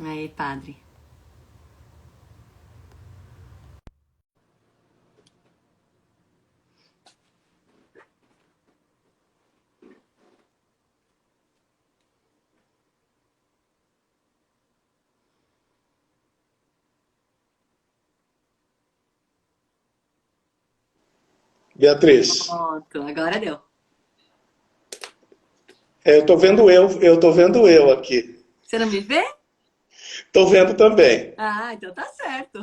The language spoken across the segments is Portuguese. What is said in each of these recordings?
Aí, padre. Beatriz, Pronto, agora deu. eu tô vendo eu aqui. Você não me vê? Tô vendo também. Ah, então tá certo.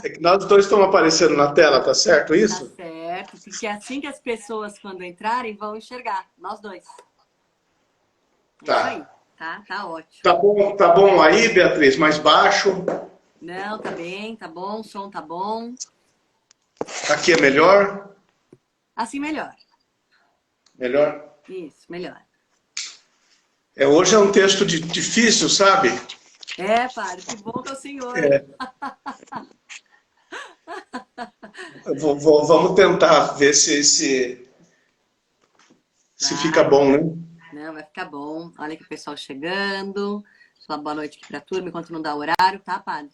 É que nós dois estamos aparecendo na tela, tá certo Tá isso? certo, porque é assim que as pessoas, quando entrarem, vão enxergar. Nós dois. É isso aí, Tá. tá? Tá ótimo. Tá bom aí, Beatriz? Mais baixo? Não, tá bem, tá bom, o som tá bom. Aqui é melhor? Assim melhor. Melhor? Isso, melhor. Hoje é um texto difícil, sabe? É, padre, que bom que é o senhor. Vamos tentar ver se fica Vai. bom, né? Não, vai ficar bom. Olha que o pessoal chegando. Falar boa noite aqui pra turma enquanto não dá horário, tá, padre?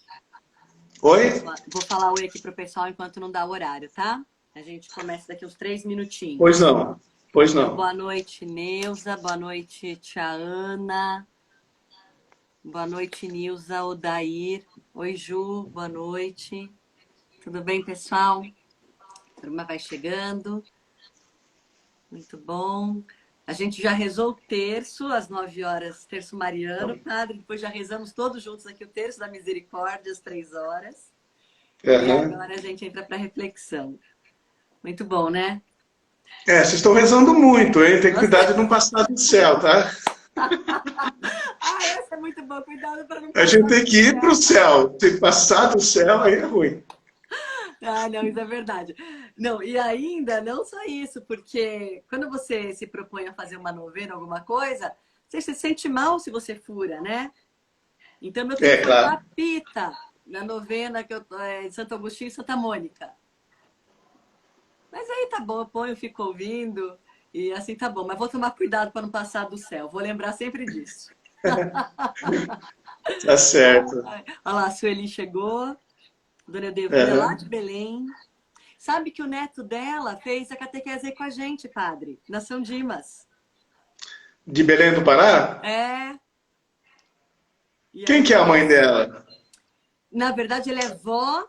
Oi? Vou falar oi aqui pro pessoal enquanto não dá horário, tá? A gente começa daqui uns 3 Pois minutinhos. não. Pois Então, não. boa noite, Neuza. Boa noite, Tia Ana. Boa noite, Nilza, Odair. Oi, Ju. Boa noite. Tudo bem, pessoal? A turma vai chegando. Muito bom. A gente já rezou o terço, às 9 horas, terço mariano, padre. Depois já rezamos todos juntos aqui o terço da misericórdia, às 3 horas. E Aham. agora a gente entra para reflexão. Muito bom, né? Vocês estão rezando muito, hein? Tem que Nossa. cuidar de não passar do céu, tá? Ah, essa é muito boa. Cuidado para não A gente passar tem do que ir pro céu. céu. Se passar do céu, aí é ruim. Ah, não, isso é verdade. Não, e ainda não só isso, porque quando você se propõe a fazer uma novena, alguma coisa, você se sente mal se você fura, né? Então, meu É, telefone claro. apita na novena que eu tô, de Santo Agostinho e Santa Mônica. Mas aí tá bom, eu ponho, eu fico ouvindo e assim tá bom. Mas vou tomar cuidado para não passar do céu. Vou lembrar sempre disso. Tá certo. Olha lá, a Sueli chegou, Dona Eudevina lá Aham. de Belém. Sabe que o neto dela fez a catequese aí com a gente, padre, na São Dimas. De Belém do Pará? É, e Quem aí que é a mãe fez. dela? Na verdade, ele é vó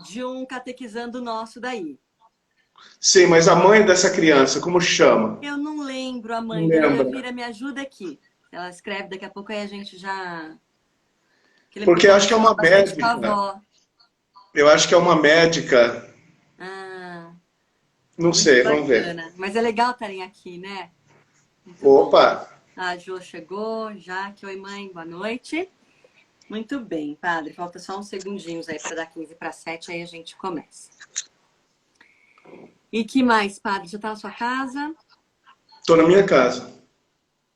de um catequizando nosso daí. Sim, mas a mãe dessa criança, como chama? Eu não lembro a Não mãe. Dona lembra. Elvira, me ajuda aqui. Ela escreve daqui a pouco, aí a gente já. Que lembro que eu Porque eu acho que é conversava uma bastante com a médica. avó. Eu acho que é uma médica. Ah, Não muito sei, vamos ver. bacana. Mas é legal estarem aqui, né? Muito bom. Opa! A Jo chegou, Jaque. Oi, mãe, boa noite. Muito bem, padre. Falta só uns segundinhos aí para dar 15 para 7, aí a gente começa. E que mais, padre? Já está na sua casa? Tô na minha casa.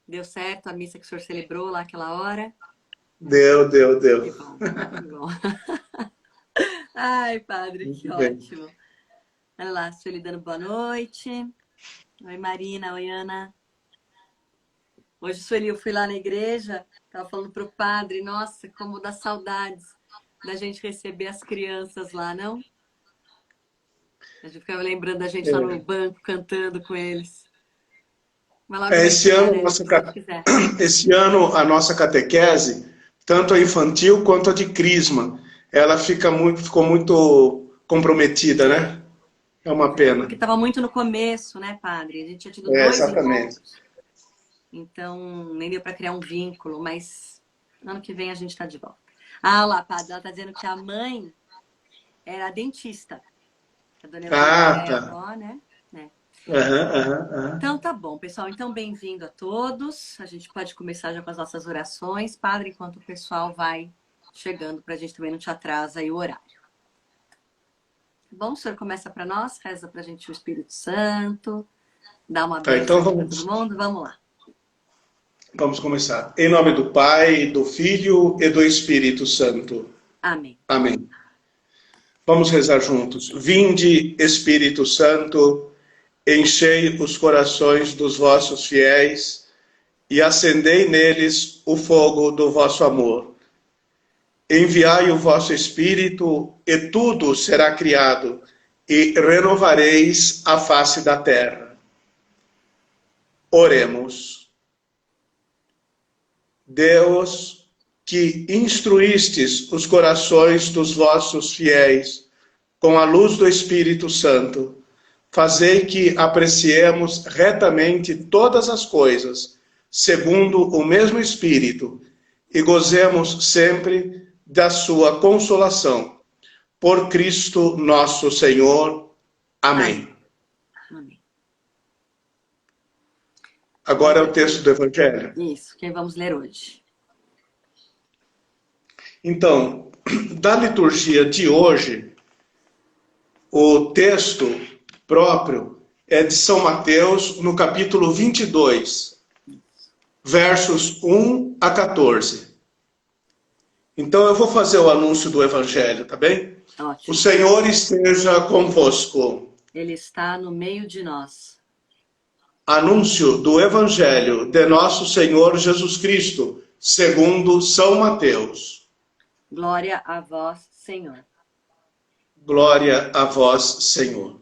Deu certo a missa que o senhor celebrou lá aquela hora? Deu, deu, Que deu. bom, que bom. Ai, padre, que Muito bem. ótimo. Olha lá, Sueli dando boa noite. Oi, Marina. Oi, Ana. Hoje, Sueli, eu fui lá na igreja, tava falando pro padre, nossa, como dá saudades da gente receber as crianças lá, não? A gente ficava lembrando da gente lá no É. banco, cantando com eles. Mas logo vai Esse chegar, ano, né? Se Deus quiser. esse ano, a nossa catequese, tanto a infantil quanto a de crisma, ela ficou muito comprometida, É, né? É uma pena. porque estava muito no começo, né, padre? A gente tinha tido É, 2 exatamente. encontros, então nem deu para criar um vínculo, mas ano que vem a gente está de volta. Ah lá, padre, ela está dizendo que a mãe era dentista. A dona Elvira Ah, é tá. avó, né? É. Aham, aham, aham. Então tá bom, pessoal. Então bem-vindo a todos. A gente pode começar já com as nossas orações, padre, enquanto o pessoal vai chegando para a gente também não te atrasa aí o horário. Bom, o senhor começa para nós, reza para a gente o Espírito Santo, dá uma Tá, benção então aqui para todo vamos, mundo. Vamos lá. vamos começar. Em nome do Pai, do Filho e do Espírito Santo. Amém. Amém. Vamos rezar juntos. Vinde, Espírito Santo, enchei os corações dos vossos fiéis e acendei neles o fogo do vosso amor. enviai o vosso Espírito, e tudo será criado, e renovareis a face da terra. Oremos. Deus, que instruístes os corações dos vossos fiéis com a luz do Espírito Santo, fazei que apreciemos retamente todas as coisas, segundo o mesmo Espírito, e gozemos sempre da sua consolação. Por Cristo nosso Senhor. Amém. Amém. Agora é o texto do Evangelho. Isso, que vamos ler hoje. Então, da liturgia de hoje, o texto próprio é de São Mateus, no capítulo 22, versos 1 a 14. Então eu vou fazer o anúncio do Evangelho, tá bem? Ótimo. O Senhor esteja convosco. Ele está no meio de nós. Anúncio do Evangelho de nosso Senhor Jesus Cristo, segundo São Mateus. Glória a vós, Senhor. Glória a vós, Senhor.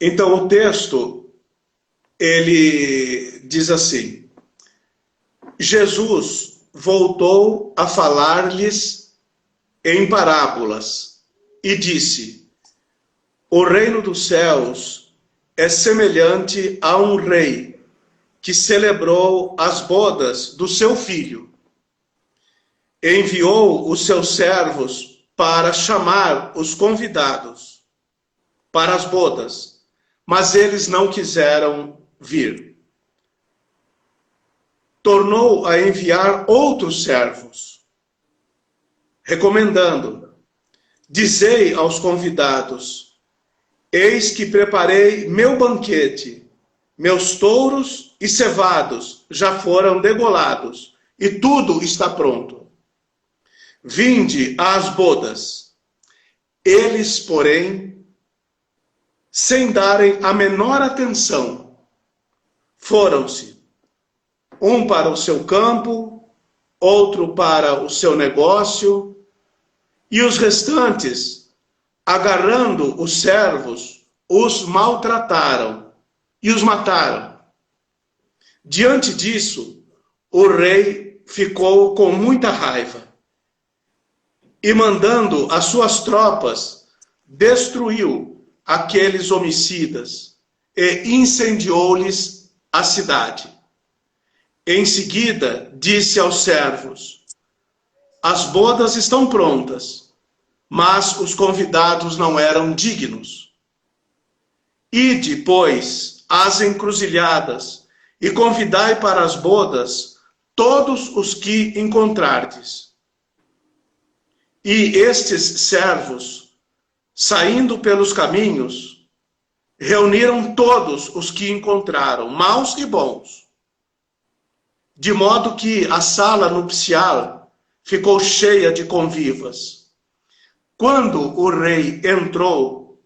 Então o texto, ele diz assim: Jesus voltou a falar-lhes em parábolas e disse: o reino dos céus é semelhante a um rei que celebrou as bodas do seu filho. Enviou os seus servos para chamar os convidados para as bodas, mas eles não quiseram vir. Tornou a enviar outros servos, recomendando: dizei aos convidados: eis que preparei meu banquete, meus touros e cevados já foram degolados, e tudo está pronto. Vinde às bodas. Eles, porém, sem darem a menor atenção, foram-se, um para o seu campo, outro para o seu negócio, e os restantes, agarrando os servos, os maltrataram e os mataram. Diante disso, o rei ficou com muita raiva e, mandando as suas tropas, destruiu aqueles homicidas e incendiou-lhes a cidade. Em seguida, disse aos servos: as bodas estão prontas, mas os convidados não eram dignos. Ide, pois, às encruzilhadas e convidai para as bodas todos os que encontrardes. E estes servos, saindo pelos caminhos, reuniram todos os que encontraram, maus e bons, de modo que a sala nupcial ficou cheia de convivas. Quando o rei entrou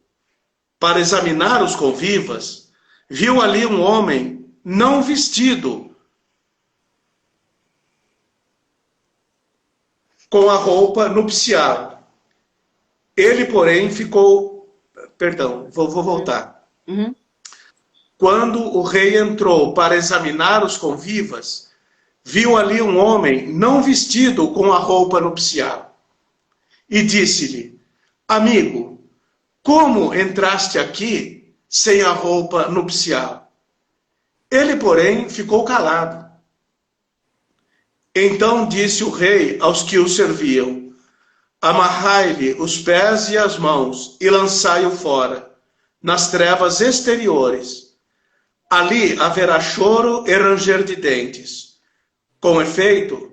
para examinar os convivas, viu ali um homem não vestido com a roupa nupcial. Ele, porém, ficou... Perdão, vou voltar. Uhum. Quando o rei entrou para examinar os convivas, viu ali um homem não vestido com a roupa nupcial. E disse-lhe: amigo, como entraste aqui sem a roupa nupcial? Ele, porém, ficou calado. Então disse o rei aos que o serviam: amarrai-lhe os pés e as mãos e lançai-o fora, nas trevas exteriores. Ali haverá choro e ranger de dentes. Com efeito,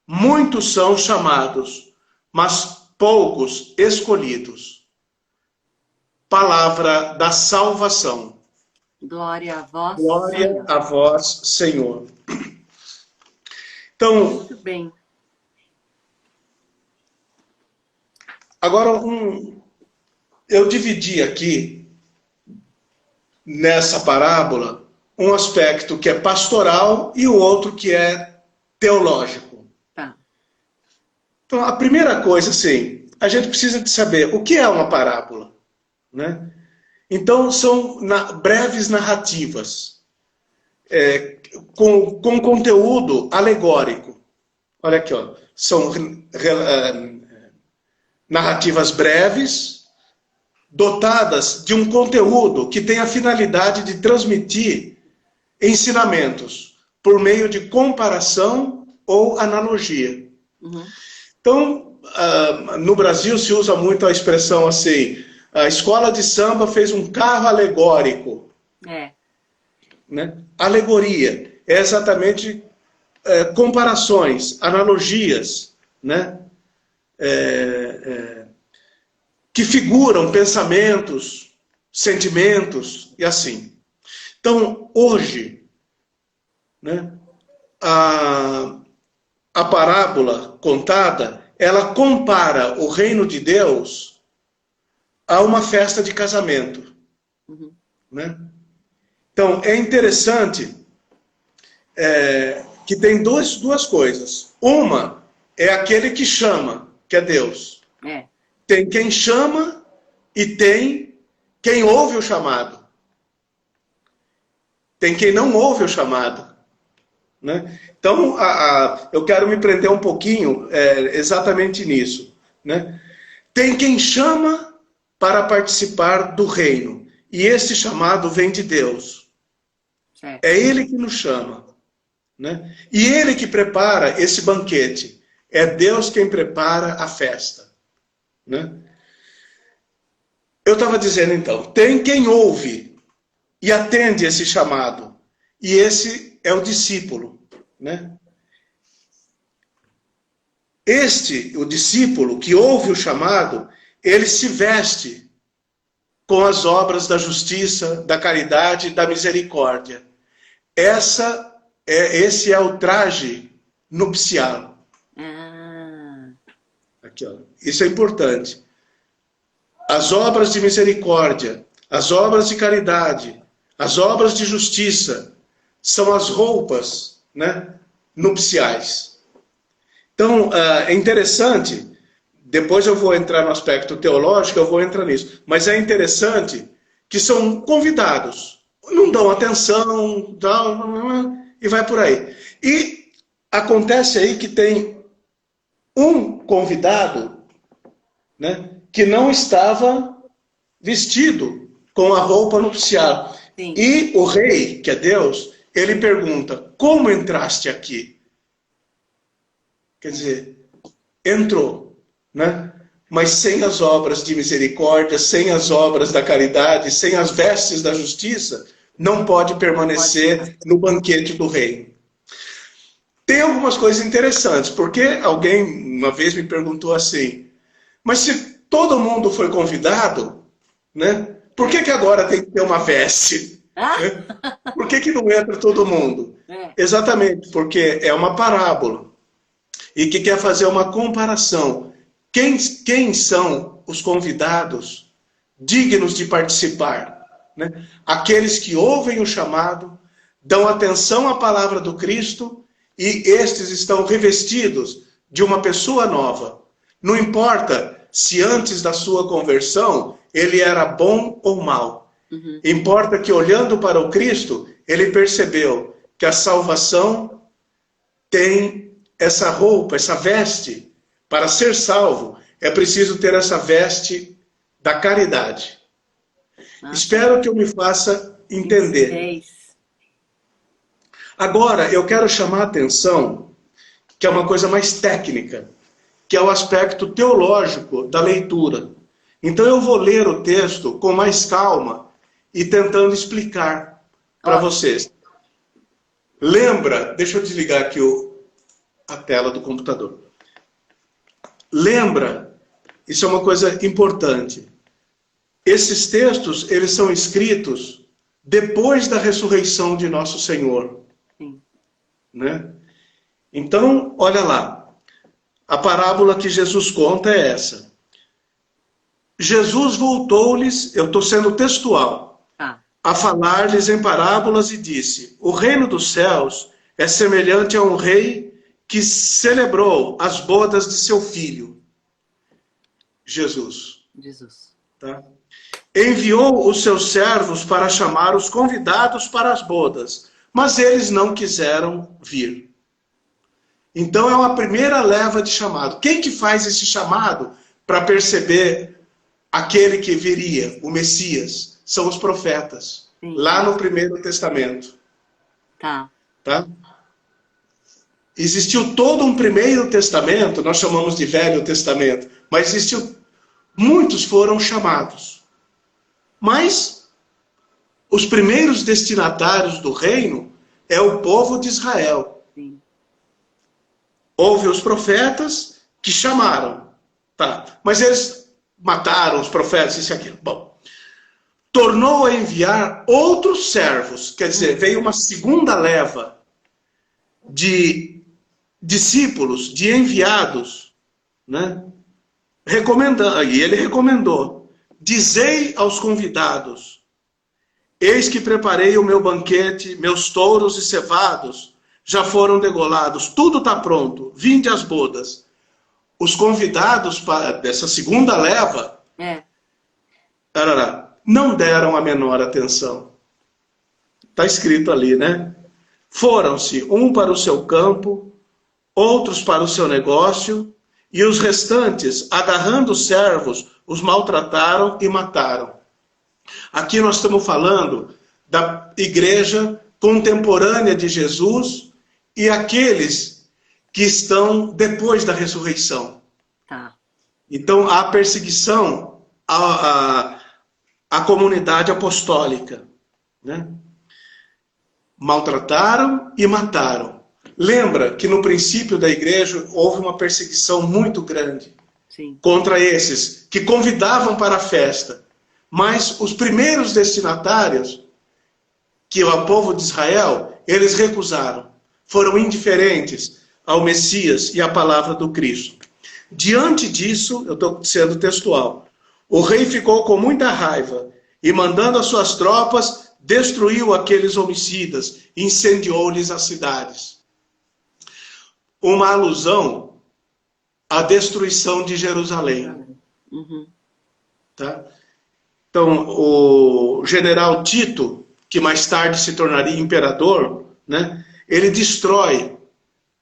muitos são chamados, mas poucos escolhidos. Palavra da salvação. Glória a vós, Glória Senhor. a vós, Senhor. Então, Muito bem. agora eu dividi aqui, nessa parábola, um aspecto que é pastoral e o outro que é teológico. Tá. Então, a primeira coisa, assim, a gente precisa de saber o que é uma parábola, né? Então, são breves narrativas, com conteúdo alegórico. Olha aqui, ó. São narrativas breves, dotadas de um conteúdo que tem a finalidade de transmitir ensinamentos por meio de comparação ou analogia. Uhum. Então, no Brasil se usa muito a expressão assim, a escola de samba fez um carro alegórico. Né? Alegoria é exatamente comparações, analogias, né? Que figuram pensamentos, sentimentos e assim. Então, hoje, né, a parábola contada, ela compara o reino de Deus a uma festa de casamento. Uhum. Né? Então, é interessante que tem duas coisas. Uma é aquele que chama, que é Deus. Tem quem chama e tem quem ouve o chamado. Tem quem não ouve o chamado. Né? Então, eu quero me prender um pouquinho exatamente nisso. Né? Tem quem chama para participar do reino. E esse chamado vem de Deus. É Ele que nos chama. Né? E Ele que prepara esse banquete. É Deus quem prepara a festa. Né? Eu estava dizendo então, tem quem ouve e atende esse chamado. E esse é o discípulo. Né? O discípulo que ouve o chamado, ele se veste com as obras da justiça, da caridade e da misericórdia. Esse é o traje nupcial. Aqui, ó. Isso é importante. As obras de misericórdia, as obras de caridade, as obras de justiça são as roupas, né, nupciais. Então, é interessante, depois eu vou entrar no aspecto teológico, eu vou entrar nisso, mas é interessante que são convidados, não dão atenção, e vai por aí. E acontece aí que tem um convidado, né, que não estava vestido com a roupa nupcial. Sim. E o rei, que é Deus, ele pergunta, como entraste aqui? Quer dizer, entrou, né? Mas sem as obras de misericórdia, sem as obras da caridade, sem as vestes da justiça, não pode permanecer no banquete do reino. Tem algumas coisas interessantes, porque alguém uma vez me perguntou assim, mas se todo mundo foi convidado, né? Por que agora tem que ter uma veste? Né? Por que não entra todo mundo? Exatamente, porque é uma parábola. E que quer fazer uma comparação. Quem são os convidados dignos de participar? Né? Aqueles que ouvem o chamado, dão atenção à palavra do Cristo e estes estão revestidos de uma pessoa nova. Não importa se antes da sua conversão ele era bom ou mau. Uhum. Importa que olhando para o Cristo, ele percebeu que a salvação tem essa roupa, essa veste. Para ser salvo, é preciso ter essa veste da caridade. Espero que eu me faça entender. Agora, eu quero chamar a atenção, que é uma coisa mais técnica, que é o aspecto teológico da leitura. Então eu vou ler o texto com mais calma e tentando explicar para vocês. Lembra, deixa eu desligar aqui a tela do computador. Lembra, isso é uma coisa importante. Esses textos, eles são escritos depois da ressurreição de nosso Senhor. Sim. Né? Então, olha lá. A parábola que Jesus conta é essa. Jesus voltou-lhes, eu estou sendo textual, a falar-lhes em parábolas e disse, o reino dos céus é semelhante a um rei que celebrou as bodas de seu filho, Jesus. Tá? Enviou os seus servos para chamar os convidados para as bodas, mas eles não quiseram vir. Então é uma primeira leva de chamado. Quem que faz esse chamado para perceber aquele que viria, o Messias? São os profetas, Sim. lá no Primeiro Testamento. Tá. Tá? Existiu todo um Primeiro Testamento, nós chamamos de Velho Testamento, mas existiu, muitos foram chamados. Mas os primeiros destinatários do reino é o povo de Israel. Sim. Houve os profetas que chamaram, tá? Mas eles mataram os profetas, isso e aquilo. Bom, tornou a enviar outros servos, quer dizer, veio uma segunda leva de discípulos, de enviados, né? E ele recomendou: dizei aos convidados, eis que preparei o meu banquete, meus touros e cevados já foram degolados, tudo está pronto, vinde às bodas. Os convidados dessa segunda leva não deram a menor atenção. Está escrito ali, né? Foram-se, um para o seu campo, outros para o seu negócio, e os restantes, agarrando os servos, os maltrataram e mataram. Aqui nós estamos falando da igreja contemporânea de Jesus e aqueles que estão depois da ressurreição. Tá. Então há perseguição à comunidade apostólica, né? Maltrataram e mataram. Lembra que no princípio da igreja houve uma perseguição muito grande. Sim. Contra esses que convidavam para a festa. Mas os primeiros destinatários, que é o povo de Israel, eles recusaram. Foram indiferentes ao Messias e à palavra do Cristo. Diante disso, eu estou sendo textual, o rei ficou com muita raiva e, mandando as suas tropas, destruiu aqueles homicidas, incendiou-lhes as cidades. Uma alusão à destruição de Jerusalém. Uhum. Tá? Então, o general Tito, que mais tarde se tornaria imperador, né, ele destrói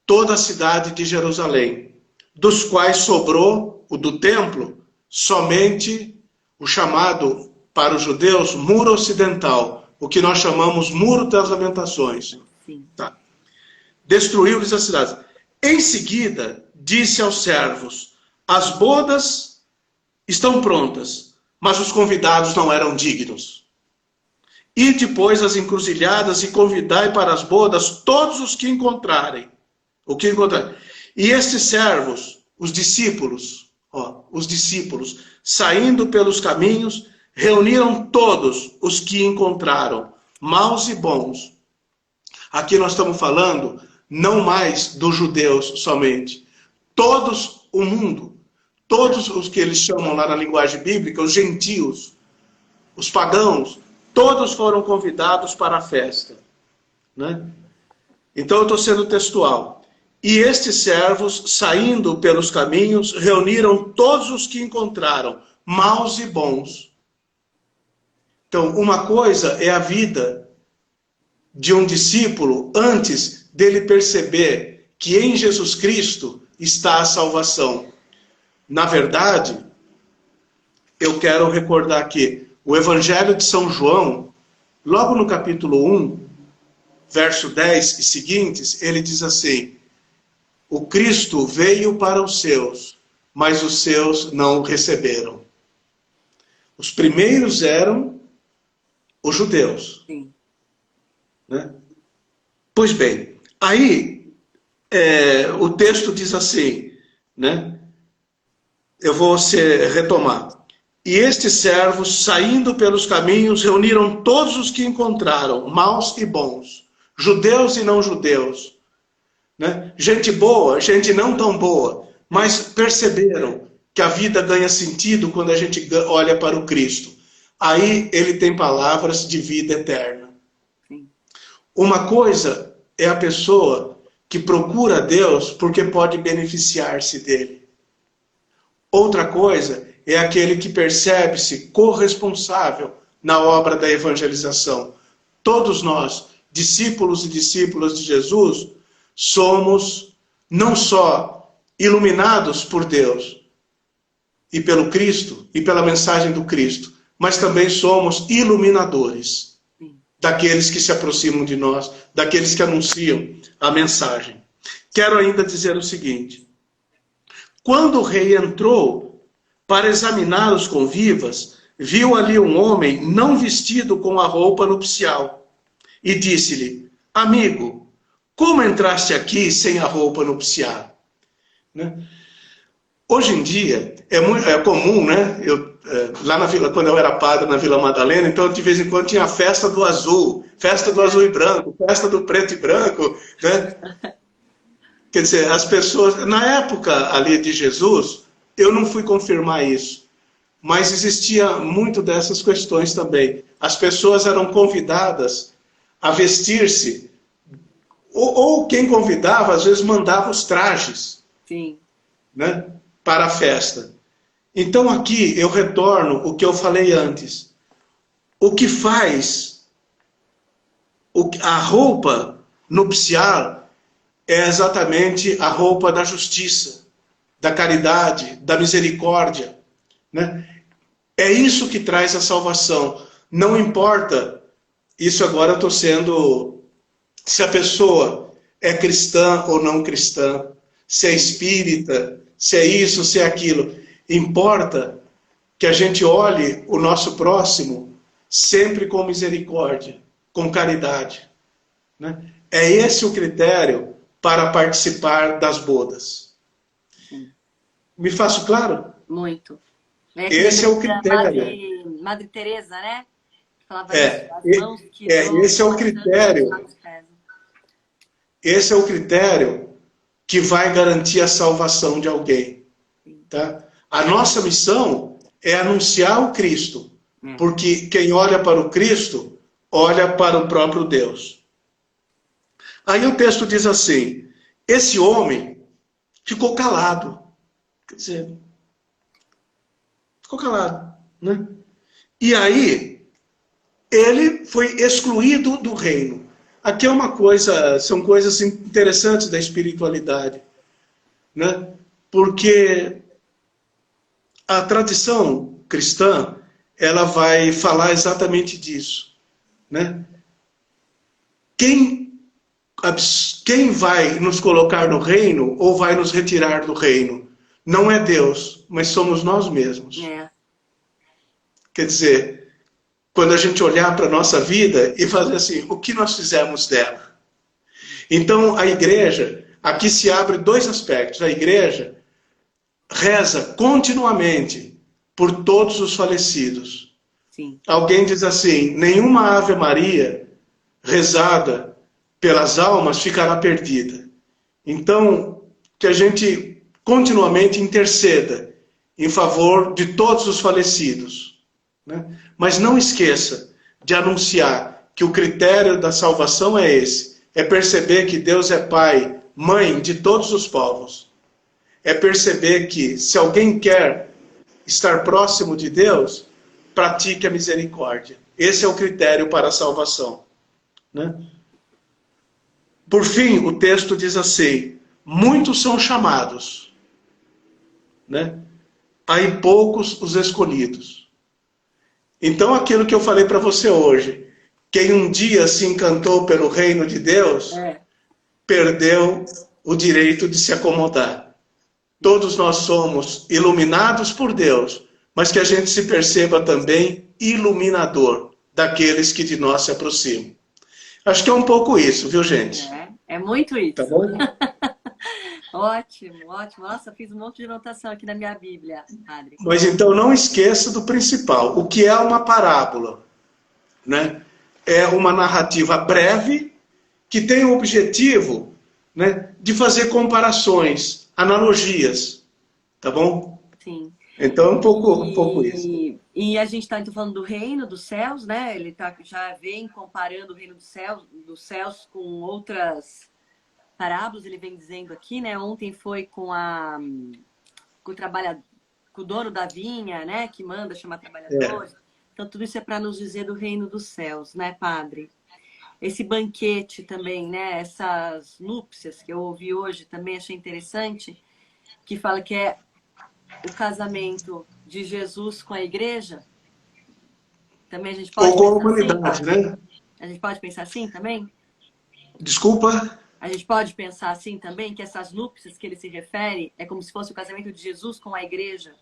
toda a cidade de Jerusalém, dos quais sobrou, o do templo, somente o chamado, para os judeus, Muro Ocidental, o que nós chamamos Muro das Lamentações. Sim. Tá. Destruiu-lhes as cidades. Em seguida, disse aos servos, as bodas estão prontas, mas os convidados não eram dignos. E depois as encruzilhadas e convidai para as bodas todos os que encontrarem. O que encontrarem. E estes servos, os discípulos, saindo pelos caminhos, reuniram todos os que encontraram, maus e bons. Aqui nós estamos falando não mais dos judeus somente. Todos o mundo, todos os que eles chamam lá na linguagem bíblica, os gentios, os pagãos, todos foram convidados para a festa. Né? Então eu estou sendo textual. E estes servos, saindo pelos caminhos, reuniram todos os que encontraram, maus e bons. Então, uma coisa é a vida de um discípulo antes dele perceber que em Jesus Cristo está a salvação. Na verdade, eu quero recordar aqui, o Evangelho de São João, logo no capítulo 1, verso 10 e seguintes, ele diz assim, o Cristo veio para os seus, mas os seus não o receberam. Os primeiros eram os judeus. Sim. Né? Pois bem, aí o texto diz assim, né? Eu vou retomar. E estes servos, saindo pelos caminhos, reuniram todos os que encontraram, maus e bons, judeus e não judeus, né? Gente boa, gente não tão boa, mas perceberam que a vida ganha sentido quando a gente olha para o Cristo. Aí ele tem palavras de vida eterna. Sim. Uma coisa é a pessoa que procura Deus porque pode beneficiar-se dele. Outra coisa é aquele que percebe-se corresponsável na obra da evangelização. Todos nós, discípulos e discípulas de Jesus, somos não só iluminados por Deus e pelo Cristo e pela mensagem do Cristo, mas também somos iluminadores daqueles que se aproximam de nós, daqueles que anunciam a mensagem. Quero ainda dizer o seguinte: quando o rei entrou para examinar os convivas, viu ali um homem não vestido com a roupa nupcial e disse-lhe: amigo, como entraste aqui sem a roupa nupcial? Né? Hoje em dia é comum, né? Lá na vila, quando eu era padre na Vila Madalena, então de vez em quando tinha a festa do azul e branco, festa do preto e branco, né? Quer dizer, as pessoas, na época ali de Jesus, eu não fui confirmar isso, mas existia muito dessas questões também. As pessoas eram convidadas a vestir-se, ou quem convidava, às vezes mandava os trajes, Sim. né, para a festa. Então aqui eu retorno o que eu falei antes. O que faz a roupa nupcial é exatamente a roupa da justiça, da caridade, da misericórdia, né? É isso que traz a salvação. Não importa, isso agora eu estou sendo, se a pessoa é cristã ou não cristã, se é espírita, se é isso, se é aquilo. Importa que a gente olhe o nosso próximo sempre com misericórdia, com caridade, né? É esse o critério para participar das bodas. Sim. Me faço claro? Muito. Esse é o critério. Madre Teresa, né? Falava isso, as mãos que esse é o critério. Esse é o critério que vai garantir a salvação de alguém. Tá? A nossa missão é anunciar o Cristo, porque quem olha para o Cristo, olha para o próprio Deus. Aí o texto diz assim: esse homem ficou calado. Quer dizer, ficou calado, né? E aí, ele foi excluído do reino. Aqui é uma coisa, são coisas interessantes da espiritualidade, né? Porque a tradição cristã, ela vai falar exatamente disso, né? Quem vai nos colocar no reino ou vai nos retirar do reino? Não é Deus, mas somos nós mesmos. É. Quer dizer, quando a gente olhar para a nossa vida e fazer assim, o que nós fizemos dela? Então, a igreja, aqui se abre dois aspectos. A igreja reza continuamente por todos os falecidos. Sim. Alguém diz assim, nenhuma Ave Maria rezada pelas almas ficará perdida. Então, que a gente continuamente interceda em favor de todos os falecidos, né? Mas não esqueça de anunciar que o critério da salvação é esse, é perceber que Deus é Pai, Mãe de todos os povos. É perceber que se alguém quer estar próximo de Deus, pratique a misericórdia. Esse é o critério para a salvação, né? Por fim, o texto diz assim, muitos são chamados, né? Aí poucos os escolhidos. Então, aquilo que eu falei para você hoje, quem um dia se encantou pelo reino de Deus, perdeu o direito de se acomodar. Todos nós somos iluminados por Deus, mas que a gente se perceba também iluminador daqueles que de nós se aproximam. Acho que é um pouco isso, viu, gente? É muito isso. Tá bom? Ótimo, ótimo. Nossa, fiz um monte de anotação aqui na minha Bíblia, padre. Mas então não esqueça do principal. O que é uma parábola? Né? É uma narrativa breve que tem o objetivo, né, de fazer comparações, analogias. Tá bom? Sim. Então é um pouco isso. E a gente está então falando do reino dos céus, né? Ele já vem comparando o reino dos céus com outras parábolas, ele vem dizendo aqui, né? Ontem foi com o trabalhador, com o dono da vinha, né? Que manda chamar É. trabalhadores. Então, tudo isso é para nos dizer do reino dos céus, né, Padre? Esse banquete também, né? Essas núpcias que eu ouvi hoje também achei interessante, que fala que é o casamento de Jesus com a igreja. Também a gente Ou pode com a pensar assim, humanidade, Padre? né? A gente pode pensar assim também? Desculpa? A gente pode pensar assim também, que essas núpcias que ele se refere é como se fosse o casamento de Jesus com a igreja?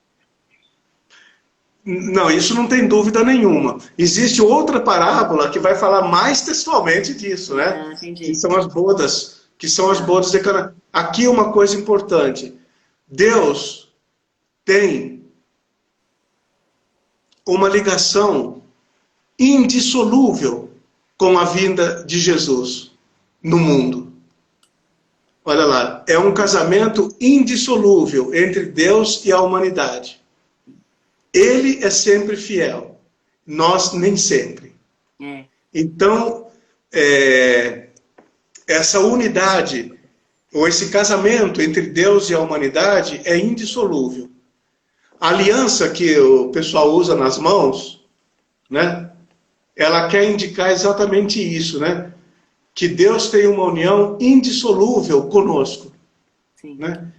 Não, isso não tem dúvida nenhuma. Existe outra parábola que vai falar mais textualmente disso, né? Ah, Que entendi. são as bodas, que são as Ah, bodas de Cana. Aqui uma coisa importante. Deus tem uma ligação indissolúvel com a vinda de Jesus no mundo. Olha lá, é um casamento indissolúvel entre Deus e a humanidade. Ele é sempre fiel, nós nem sempre. é. Então, é, essa unidade, ou esse casamento entre Deus e a humanidade é indissolúvel. A aliança que o pessoal usa nas mãos, né, ela quer indicar exatamente isso, né? Que Deus tem uma união indissolúvel conosco, Sim. né?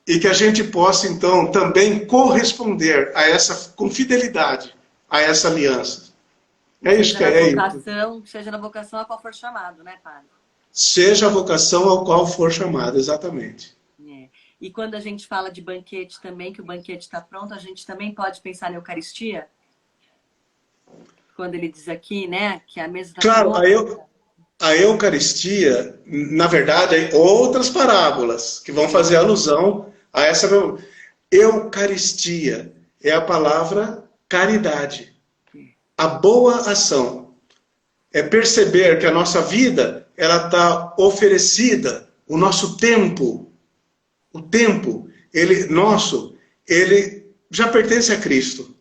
E que a gente possa, então, também corresponder a essa, com fidelidade, a essa aliança. É isso que é isso. Seja na vocação a qual for chamado, né, Padre? Seja a vocação ao qual for chamado, exatamente. É. E quando a gente fala de banquete também, que o banquete está pronto, a gente também pode pensar na Eucaristia? Quando ele diz aqui, né, que a mesa está Claro, pronta. a Eucaristia, na verdade, é outras parábolas que vão fazer Sim, alusão a essa. Eucaristia é a palavra caridade, a boa ação. É perceber que a nossa vida ela está oferecida, o tempo, ele nosso, ele já pertence a Cristo.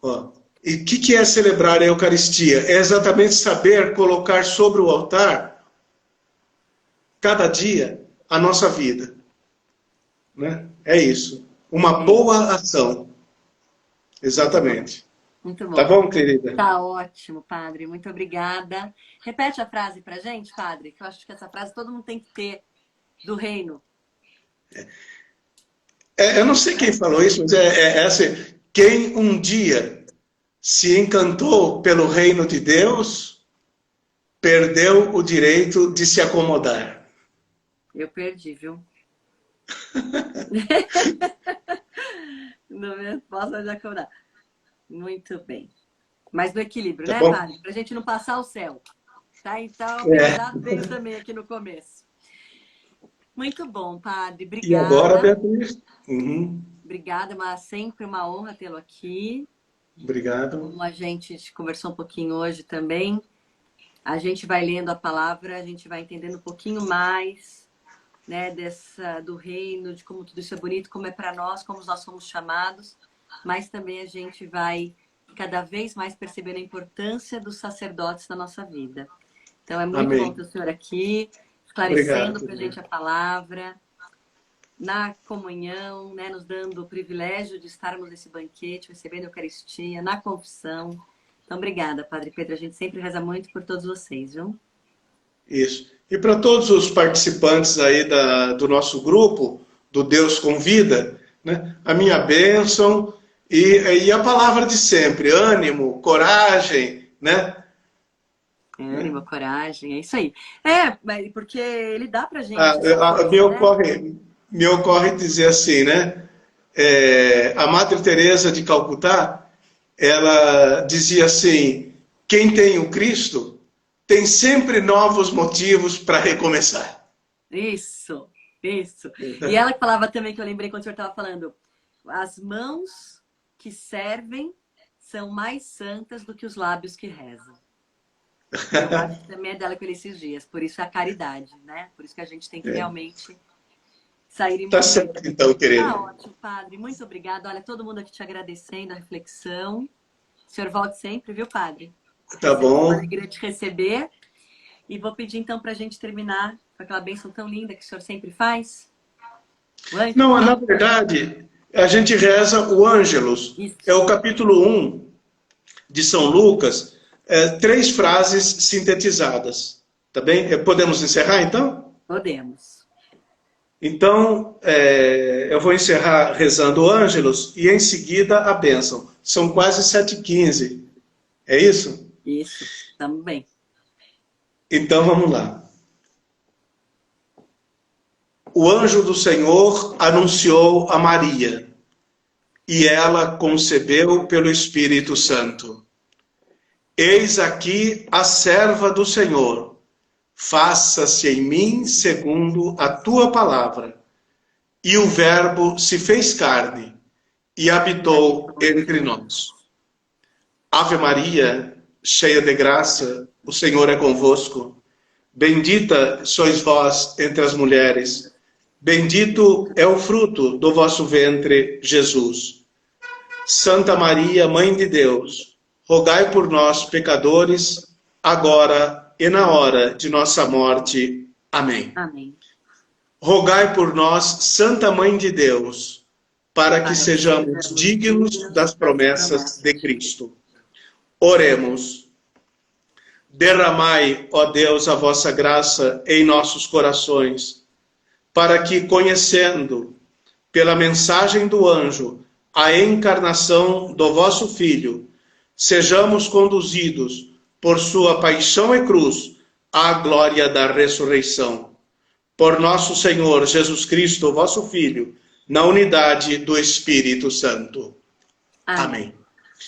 Ó, e o que é celebrar a Eucaristia? É exatamente saber colocar sobre o altar, cada dia, a nossa vida. Né? É isso. Uma é isso. boa ação. Muito bom. Exatamente. Muito Tá bom. bom, querida? Tá ótimo, Padre. Muito obrigada. Repete a frase pra gente, Padre, que eu acho que essa frase todo mundo tem que ter do reino. Eu não sei quem falou isso, mas é assim, quem um dia se encantou pelo reino de Deus, perdeu o direito de se acomodar. Eu perdi, viu? Não posso já cobrar. Muito bem. Mas no equilíbrio, Tá né, bom? Padre? Pra gente não passar o céu. Tá? Então, o É. aprendizado veio também aqui no começo. Muito bom, Padre. E agora, Obrigada. Beatriz? Uhum. Obrigada, mas sempre uma honra tê-lo aqui. Obrigado. Como a gente conversou um pouquinho hoje também, a gente vai lendo a palavra, a gente vai entendendo um pouquinho mais, né, do reino, de como tudo isso é bonito, como é para nós, como nós somos chamados, mas também a gente vai cada vez mais percebendo a importância dos sacerdotes na nossa vida. Então é muito bom ter Amém. o senhor aqui, Obrigado, esclarecendo para a querida. gente a palavra, na comunhão, né, nos dando o privilégio de estarmos nesse banquete, recebendo a Eucaristia, na confissão. Então, obrigada, Padre Pedro. A gente sempre reza muito por todos vocês, viu? Isso. E para todos os participantes aí do nosso grupo, do Deus Convida, né, a minha bênção e a palavra de sempre, ânimo, coragem, né? Ânimo, coragem, é isso aí. É, porque ele dá pra Ah, gente essa me força, né? ocorre, me ocorre dizer assim, né? A Madre Teresa de Calcutá, ela dizia assim: quem tem o Cristo tem sempre novos motivos para recomeçar. Isso, isso. E ela que falava também, que eu lembrei quando o senhor estava falando, as mãos que servem são mais santas do que os lábios que rezam. Eu acho que também é dela que eu li esses dias. Por isso é a caridade, né? Por isso que a gente tem que realmente sair em Tá movimento. certo, então, Tá querido. ótimo, Padre. Muito obrigada. Olha, todo mundo aqui te agradecendo a reflexão. O senhor volte sempre, viu, Padre? É Tá sempre uma bom? alegria te receber. E vou pedir, então, para a gente terminar com aquela bênção tão linda que o senhor sempre faz? O anjo? Não, na verdade, a gente reza o Ângelus. Isso. É o capítulo 1 de São Lucas, 3 frases sintetizadas. Tá bem? Podemos encerrar, então? Podemos. Então, eu vou encerrar rezando o Ângelus e em seguida a bênção. São quase 7h15. É isso? Isso, estamos bem. Então, vamos lá. O anjo do Senhor anunciou a Maria, e ela concebeu pelo Espírito Santo. Eis aqui a serva do Senhor, faça-se em mim segundo a tua palavra. E o Verbo se fez carne e habitou entre nós. Ave Maria, cheia de graça, o Senhor é convosco. Bendita sois vós entre as mulheres. Bendito é o fruto do vosso ventre, Jesus. Santa Maria, Mãe de Deus, rogai por nós, pecadores, agora e na hora de nossa morte. Amém. Amém. Rogai por nós, Santa Mãe de Deus, para que sejamos dignos das promessas de Cristo. Oremos. Derramai, ó Deus, a vossa graça em nossos corações, para que, conhecendo, pela mensagem do anjo, a encarnação do vosso Filho, sejamos conduzidos por sua paixão e cruz à glória da ressurreição. Por nosso Senhor Jesus Cristo, vosso Filho, na unidade do Espírito Santo. Amém.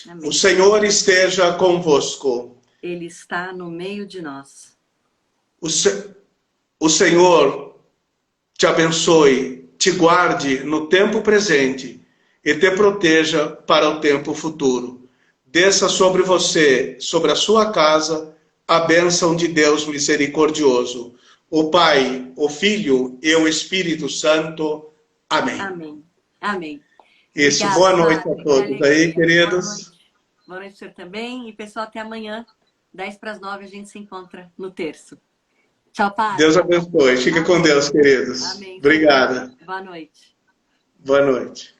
Amém. O Senhor esteja convosco. Ele está no meio de nós. O Senhor te abençoe, te guarde no tempo presente e te proteja para o tempo futuro. Desça sobre você, sobre a sua casa, a bênção de Deus misericordioso, o Pai, o Filho e o Espírito Santo. Amém. Amém. Amém. Isso. Obrigada, Boa noite padre. a todos aí, queridos. Boa noite. Boa noite, senhor também. E, pessoal, até amanhã, 10:50, a gente se encontra no terço. Tchau, padre. Deus abençoe. Fica com Deus, queridos. Amém. Obrigada. Boa noite. Boa noite.